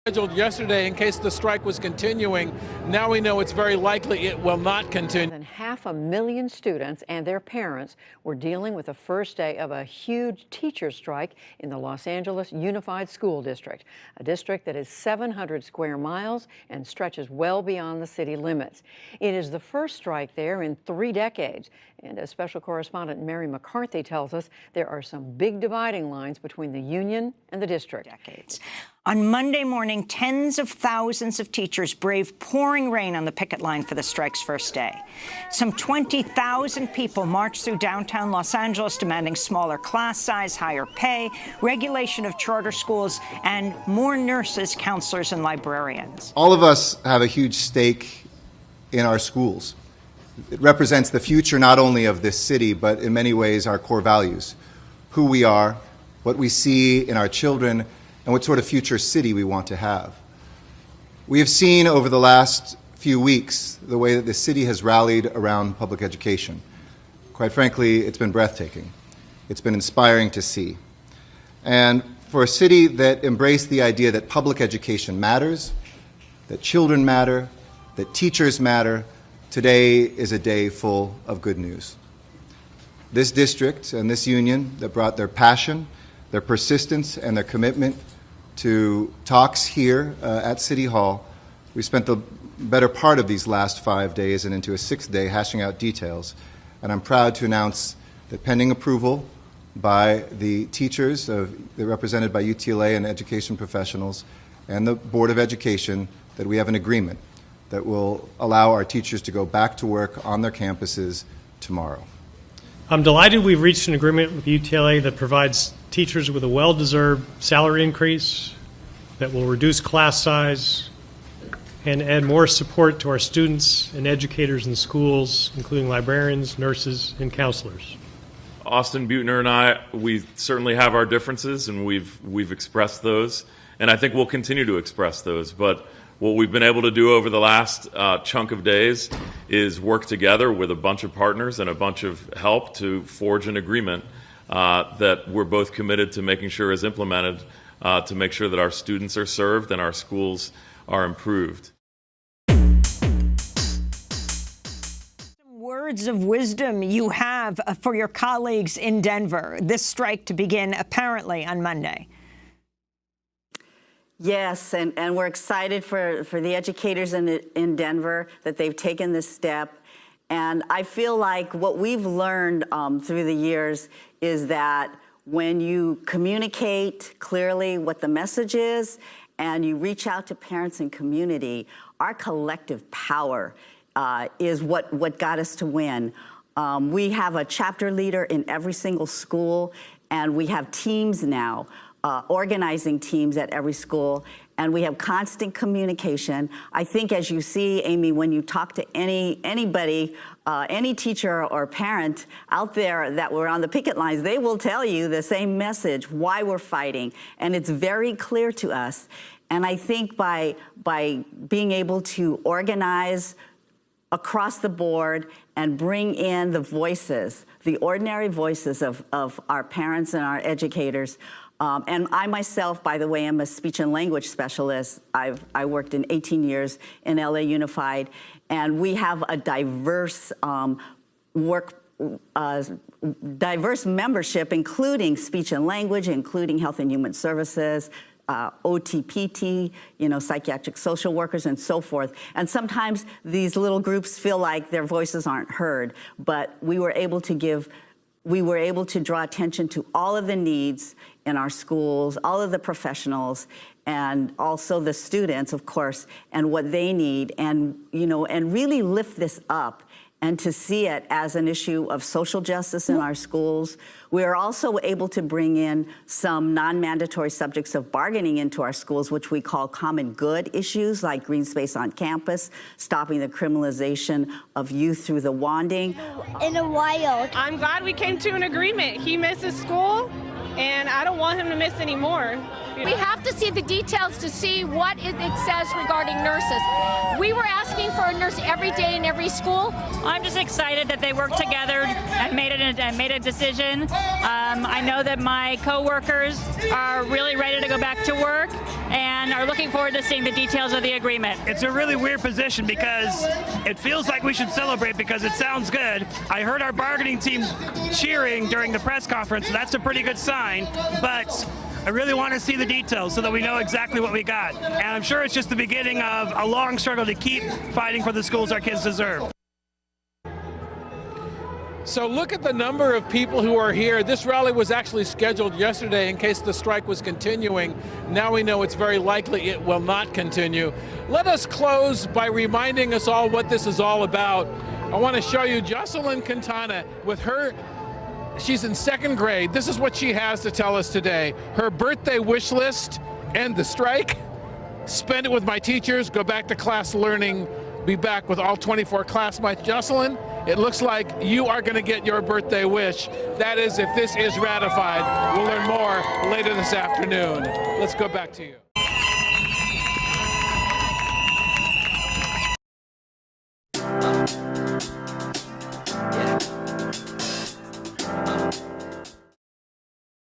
Scheduled yesterday in case the strike was continuing. Now we know it's very likely it will not continue. More than 500,000 students and their parents were dealing with the first day of a huge teacher strike in the Los Angeles Unified School District, a district that is 700 square miles and stretches well beyond the city limits. It is the first strike there in 3 decades, and as special correspondent Mary McCarthy tells us, there are some big dividing lines between the union and the district. On Monday morning, tens of thousands of teachers braved pouring rain on the picket line for the strike's first day. Some 20,000 people marched through downtown Los Angeles demanding smaller class size, higher pay, regulation of charter schools, and more nurses, counselors, and librarians. All of us have a huge stake in our schools. It represents the future not only of this city, but in many ways our core values, who we are, what we see in our children, and what sort of future city we want to have. We have seen over the last few weeks the way that the city has rallied around public education. Quite frankly, it's been breathtaking. It's been inspiring to see. And for a city that embraced the idea that public education matters, that children matter, that teachers matter, today is a day full of good news. This district and this union that brought their passion, their persistence, and their commitment to talks here at City Hall. We spent the better part of these last 5 days and into a 6th day hashing out details. And I'm proud to announce that pending approval by the teachers represented by UTLA and education professionals and the Board of Education, that we have an agreement that will allow our teachers to go back to work on their campuses tomorrow. I'm delighted we've reached an agreement with UTLA that provides teachers with a well-deserved salary increase, that will reduce class size, and add more support to our students and educators in schools, including librarians, nurses, and counselors. Austin Buettner and I, we certainly have our differences, and we've expressed those, and I think we'll continue to express those. But what we've been able to do over the last chunk of days is work together with a bunch of partners and a bunch of help to forge an agreement that we're both committed to making sure is implemented to make sure that our students are served and our schools are improved. Words of wisdom you have for your colleagues in Denver, this strike to begin apparently on Monday. Yes, and we're excited for the educators in Denver that they've taken this step. And I feel like what we've learned through the years is that when you communicate clearly what the message is and you reach out to parents and community, our collective power is what got us to win. We have a chapter leader in every single school, and we have teams now, organizing teams at every school, and we have constant communication. I think, as you see, Amy, when you talk to anybody, any teacher or parent out there that were on the picket lines, they will tell you the same message, why we're fighting, and it's very clear to us. And I think by being able to organize across the board and bring in the voices, the ordinary voices of our parents and our educators. And I myself, by the way, am a speech and language specialist. I worked in 18 years in LA Unified, and we have a diverse diverse membership, including speech and language, including health and human services, OTPT, psychiatric social workers, and so forth. And sometimes these little groups feel like their voices aren't heard, but we were able to draw attention to all of the needs in our schools, all of the professionals, and also the students, of course, and what they need, and really lift this up and to see it as an issue of social justice in our schools. We are also able to bring in some non-mandatory subjects of bargaining into our schools, which we call common good issues, like green space on campus, stopping the criminalization of youth through the wanding. In a while. I'm glad we came to an agreement. He misses school, and I don't want him to miss any more. We have to see the details to see what it says regarding nurses. We were asking for a nurse every day in every school. I'm just excited that they worked together and made a decision. I know that my coworkers are really ready to go back to work and are looking forward to seeing the details of the agreement. It's a really weird position because it feels like we should celebrate because it sounds good. I heard our bargaining team cheering during the press conference, so that's a pretty good sign, but I really want to see the details so that we know exactly what we got. And I'm sure it's just the beginning of a long struggle to keep fighting for the schools our kids deserve. So look at the number of people who are here. This rally was actually scheduled yesterday in case the strike was continuing. Now we know it's very likely it will not continue. Let us close by reminding us all what this is all about. I want to show you Jocelyn Quintana with her. She's in 2nd grade. This is what she has to tell us today. Her birthday wish list: end the strike, spend it with my teachers, go back to class learning, be back with all 24 classmates. Jocelyn, it looks like you are going to get your birthday wish. That is, if this is ratified. We'll learn more later this afternoon. Let's go back to you.